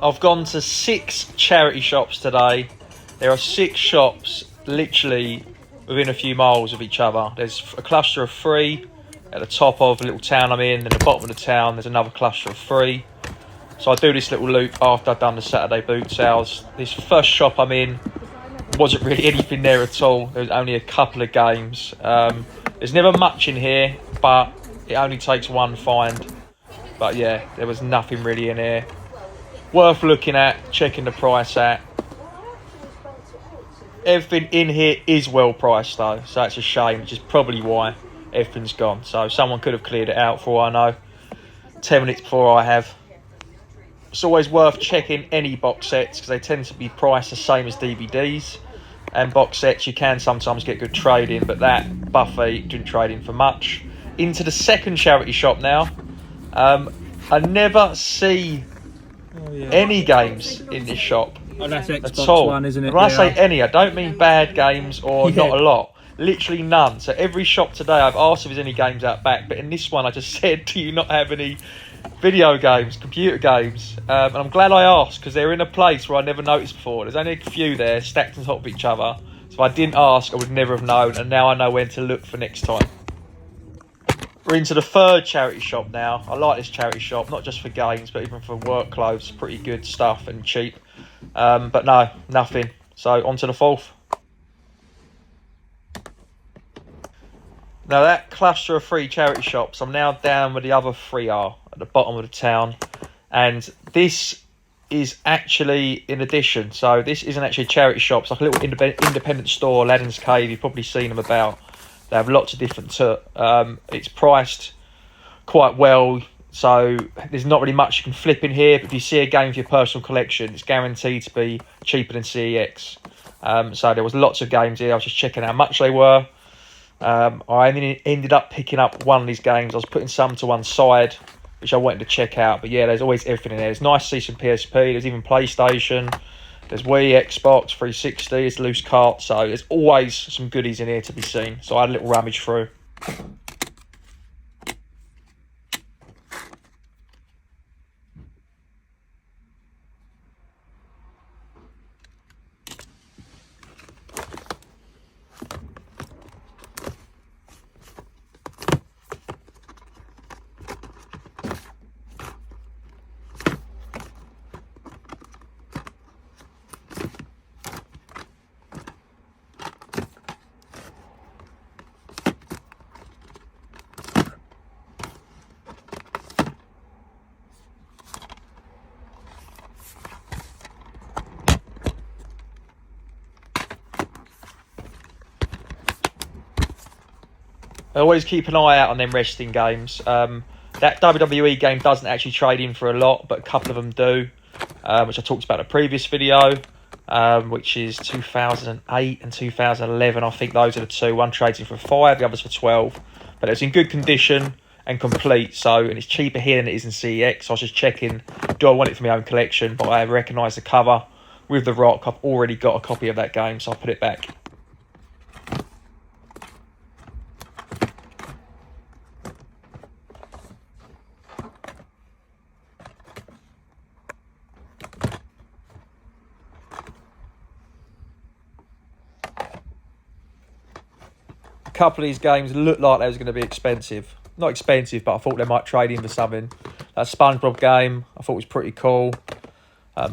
I've gone to 6 charity shops today. There are 6 shops literally within a few miles of each other. There's a cluster of 3 at the top of the little town I'm in, and at the bottom of the town there's another cluster of 3. So I do this little loop after I've done the Saturday boot sales. This first shop I'm in wasn't really anything there at all. There was only a couple of games. There's never much in here, but it only takes one find. But yeah, there was nothing really in here. Worth looking at, checking the price at. Everything in here is well priced though, so that's a shame, which is probably why everything's gone. So someone could have cleared it out for all I know, 10 minutes before I have. It's always worth checking any box sets because they tend to be priced the same as DVDs. And box sets, you can sometimes get good trading, but that Buffy didn't trade in for much. Into the second charity shop now. I never see any games in this shop. Oh, that's Xbox at all. One, isn't it? When I say any, I don't mean bad games or not a lot. Literally none. So every shop today, I've asked if there's any games out back, but in this one, I just said, do you not have any video games, computer games? And I'm glad I asked because they're in a place where I never noticed before. There's only a few there stacked on top of each other. So if I didn't ask, I would never have known, and now I know when to look for next time. We're into the third charity shop now. I like this charity shop, not just for games, but even for work clothes. Pretty good stuff and cheap. But no, nothing. So on to the fourth. Now that cluster of 3 charity shops, I'm now down where the other 3 are, at the bottom of the town. And this is actually in addition. So this isn't actually a charity shop. It's like a little independent store, Aladdin's Cave. You've probably seen them about. They have lots of different... it's priced quite well. So there's not really much you can flip in here. But if you see a game for your personal collection, it's guaranteed to be cheaper than CEX. So there was lots of games here. I was just checking how much they were. I ended up picking up one of these games. I was putting some to one side, which I wanted to check out. But yeah, there's always everything in there. It's nice to see some PSP. There's even PlayStation. There's Wii, Xbox, 360. There's loose carts. So there's always some goodies in here to be seen. So I had a little rummage through. I always keep an eye out on them wrestling games. That WWE game doesn't actually trade in for a lot, but a couple of them do, which I talked about in a previous video, which is 2008 and 2011. I think those are the 2. One trades in for 5, the other's for 12. But it's in good condition and complete, and it's cheaper here than it is in CEX. So I was just checking, do I want it for my own collection? But I recognise the cover with The Rock. I've already got a copy of that game, so I'll put it back. A couple of these games looked like they was going to be expensive. Not expensive, but I thought they might trade in for something. That SpongeBob game, I thought was pretty cool.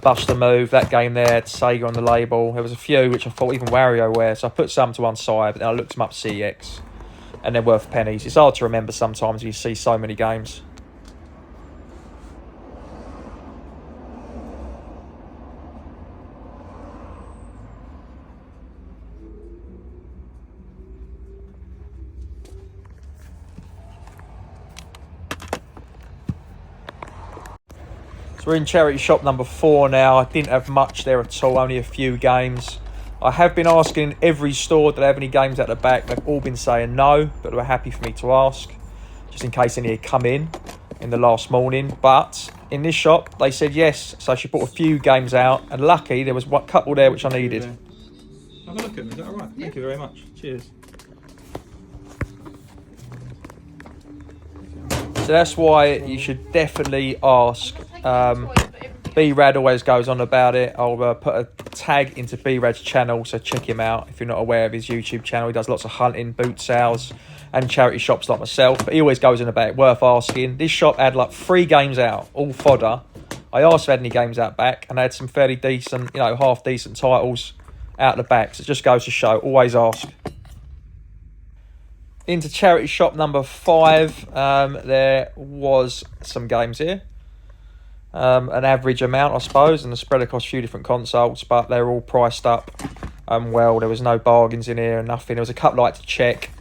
Buster Move, that game there, had Sega on the label. There was a few which I thought even WarioWare, so I put some to one side, but then I looked them up CEX, and they're worth pennies. It's hard to remember sometimes when you see so many games. So we're in charity shop number 4 now. I didn't have much there at all, only a few games. I have been asking every store, do they have any games at the back? They've all been saying no, but they were happy for me to ask, just in case any had come in the last morning. But in this shop, they said yes. So she brought a few games out, and lucky there was a couple there which I needed. Have a look at them, is that all right? Thank you very much. Cheers. So that's why you should definitely ask B-Rad always goes on about it. I'll put a tag into B-Rad's channel, so check him out if you're not aware of his YouTube channel. He does lots of hunting, boot sales, and charity shops like myself. But he always goes on about it, worth asking. This shop had like 3 games out, all fodder. I asked if they had any games out back, and they had some fairly decent, half decent titles out the back. So it just goes to show, always ask. Into charity shop number 5, there was some games here. An average amount, I suppose, and spread across a few different consoles, but they're all priced up well. There was no bargains in here, nothing. There was a couple I had to check.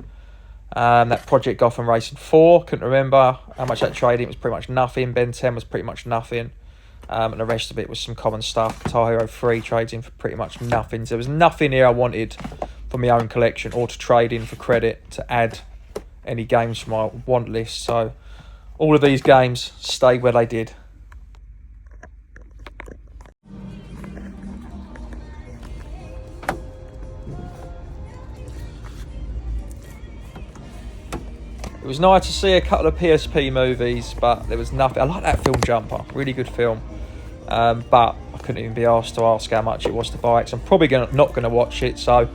That Project Gotham Racing 4, couldn't remember how much that traded. It was pretty much nothing. Ben 10 was pretty much nothing. And the rest of it was some common stuff. Guitar Hero 3 trades in for pretty much nothing. So there was nothing here I wanted for my own collection or to trade in for credit to add any games from my want list. So all of these games stayed where they did. It was nice to see a couple of PSP movies, but there was nothing. I like that film Jumper, really good film. But I couldn't even be asked to ask how much it was to buy it, so I'm probably not going to watch it. So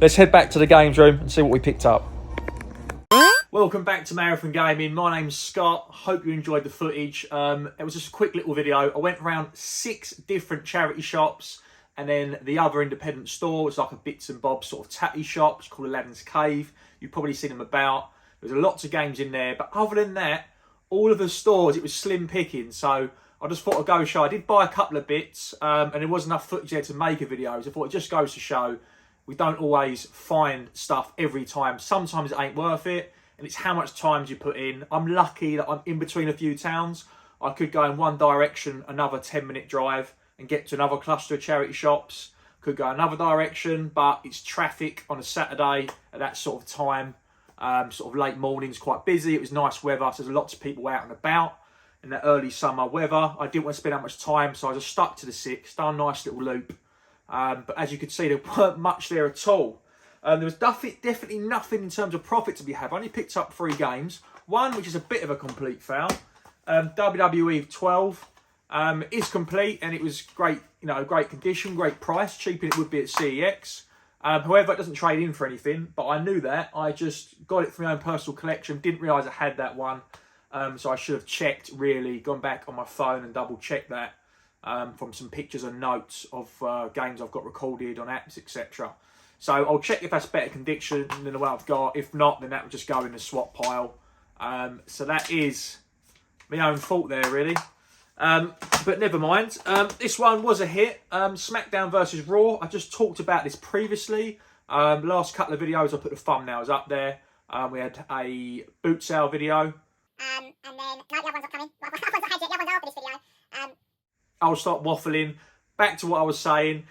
let's head back to the games room and see what we picked up. Welcome back to Marathon Gaming. My name's Scott. Hope you enjoyed the footage. It was just a quick little video. I went around 6 different charity shops, and then the other independent store was like a bits and bobs sort of tatty shop. It's called Aladdin's Cave. You've probably seen them about. There's lots of games in there, but other than that, all of the stores, it was slim picking. So I just thought I'd go show. I did buy a couple of bits, and there wasn't enough footage there to make a video. So I thought it just goes to show we don't always find stuff every time. Sometimes it ain't worth it, and it's how much time you put in. I'm lucky that I'm in between a few towns. I could go in one direction, another 10-minute drive, and get to another cluster of charity shops. Could go another direction, but it's traffic on a Saturday at that sort of time. Sort of late mornings, quite busy. It was nice weather, so there's lots of people out and about in that early summer weather. I didn't want to spend that much time, so I just stuck to the 6, done a nice little loop. But as you could see, there weren't much there at all. There was definitely nothing in terms of profit to be had. I only picked up 3 games. One, which is a bit of a complete fail. WWE 12 is complete, and it was great, great condition, great price, cheaper than it would be at CEX. However, it doesn't trade in for anything, but I knew that. I just got it for my own personal collection. Didn't realise I had that one. So I should have checked, really, gone back on my phone and double-checked that from some pictures and notes of games I've got recorded on apps, etc. So I'll check if that's better condition than the one I've got. If not, then that would just go in the swap pile. So that is my own fault there, really. But never mind. This one was a hit. SmackDown versus Raw. I just talked about this previously. Last couple of videos, I put the thumbnails up there. We had a boot sale video. And then, no, the other one's not coming. The other one's not had yet. The other one's after this video. I'll start waffling. Back to what I was saying.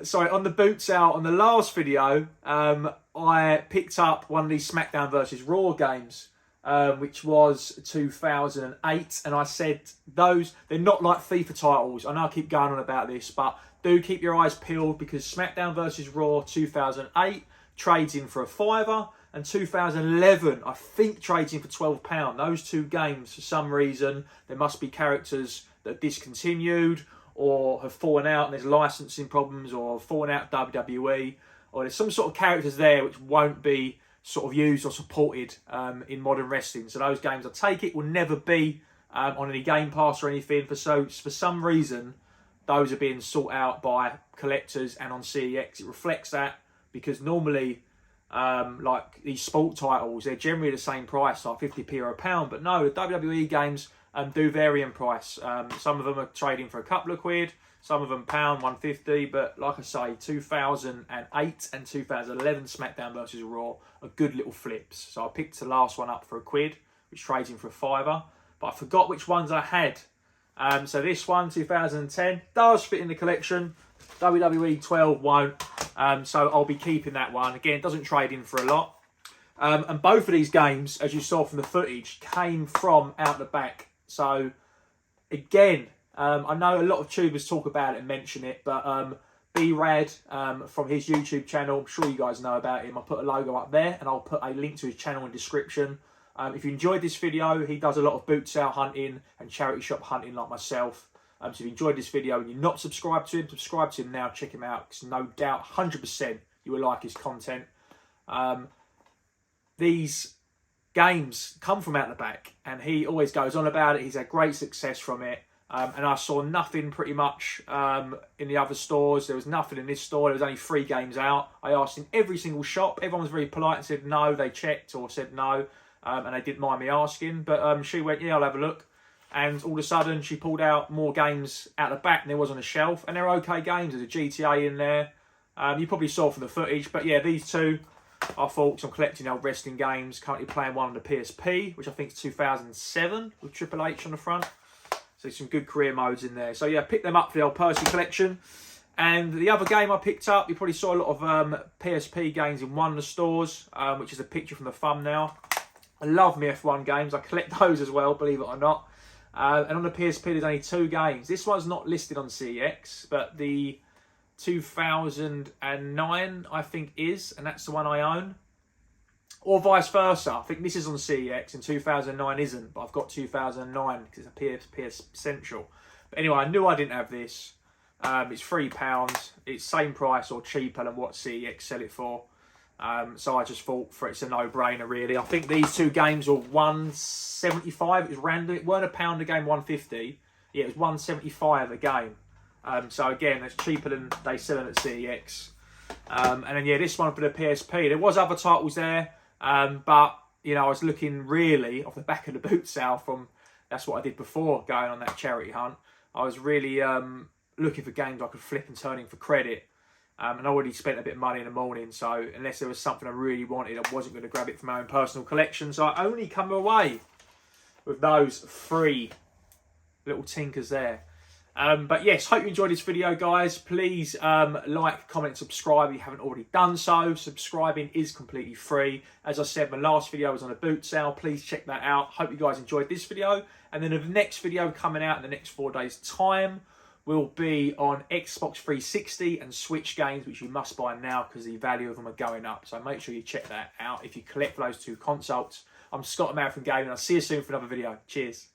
Sorry, on the boot sale, on the last video, I picked up one of these SmackDown versus Raw games. Which was 2008, and I said they're not like FIFA titles. I know I keep going on about this, but do keep your eyes peeled, because SmackDown vs Raw 2008 trades in for a £5, and 2011 I think trades in for £12. Those 2 games, for some reason, there must be characters that are discontinued or have fallen out and there's licensing problems, or fallen out WWE, or there's some sort of characters there which won't be sort of used or supported in modern wrestling. So those games, I take it, will never be on any Game Pass or anything. For some reason, those are being sought out by collectors and on CEX. It reflects that, because normally, like these sport titles, they're generally the same price, like 50p or £1. But no, the WWE games do vary in price. Some of them are trading for a couple of quid. Some of them £1, 150, but like I say, 2008 and 2011 SmackDown vs Raw are good little flips. So I picked the last one up for a quid, which trades in for a £5, but I forgot which ones I had. So this one, 2010, does fit in the collection. WWE 12 won't, so I'll be keeping that one. Again, it doesn't trade in for a lot. And both of these games, as you saw from the footage, came from out the back. So again, I know a lot of tubers talk about it and mention it, but B-Rad from his YouTube channel, I'm sure you guys know about him. I'll put a logo up there, and I'll put a link to his channel in the description. If you enjoyed this video, he does a lot of boot sale hunting and charity shop hunting like myself. So if you enjoyed this video and you're not subscribed to him, subscribe to him now. Check him out, because no doubt 100% you will like his content. These games come from out the back, and he always goes on about it. He's had great success from it. And I saw nothing pretty much in the other stores. There was nothing in this store. There was only 3 games out. I asked in every single shop. Everyone was very polite and said no. They checked or said no, and they didn't mind me asking. But she went, yeah, I'll have a look. And all of a sudden, she pulled out more games out the back than there was on the shelf. And they're okay games. There's a GTA in there. You probably saw from the footage. But yeah, these two, I thought, I'm collecting old wrestling games. Currently playing one on the PSP, which I think is 2007, with Triple H on the front. So some good career modes in there. So yeah, pick them up for the old Percy collection. And the other game I picked up, you probably saw a lot of PSP games in one of the stores, which is a picture from the thumbnail. I love my F1 games. I collect those as well, believe it or not. And on the PSP, there's only 2 games. This one's not listed on CEX, but the 2009, I think, is, and that's the one I own. Or vice versa. I think this is on CEX and 2009 isn't, but I've got 2009 because it's a PS Central. But anyway, I knew I didn't have this. It's £3. It's same price or cheaper than what CEX sell it for. So I just thought it's a no-brainer, really. I think these 2 games were £1.75. It was random. It weren't £1 a game, £1.50. Yeah, it was £1.75 a game. So again, it's cheaper than they sell it at CEX. And then yeah, this one for the PSP. There was other titles there. But, you know, I was looking really off the back of the boot sale from, that's what I did before going on that charity hunt. I was really looking for games I could flip and turn in for credit. And I already spent a bit of money in the morning, so unless there was something I really wanted, I wasn't going to grab it for my own personal collection. So I only come away with those 3 little tinkers there. But yes, hope you enjoyed this video, guys. Please like, comment, subscribe if you haven't already done so. Subscribing is completely free. As I said, my last video was on a boot sale. Please check that out. Hope you guys enjoyed this video. And then the next video coming out in the next 4 days' time will be on Xbox 360 and Switch games, which you must buy now because the value of them are going up. So make sure you check that out if you collect those 2 consoles. I'm Scott American Gaming. I'll see you soon for another video. Cheers.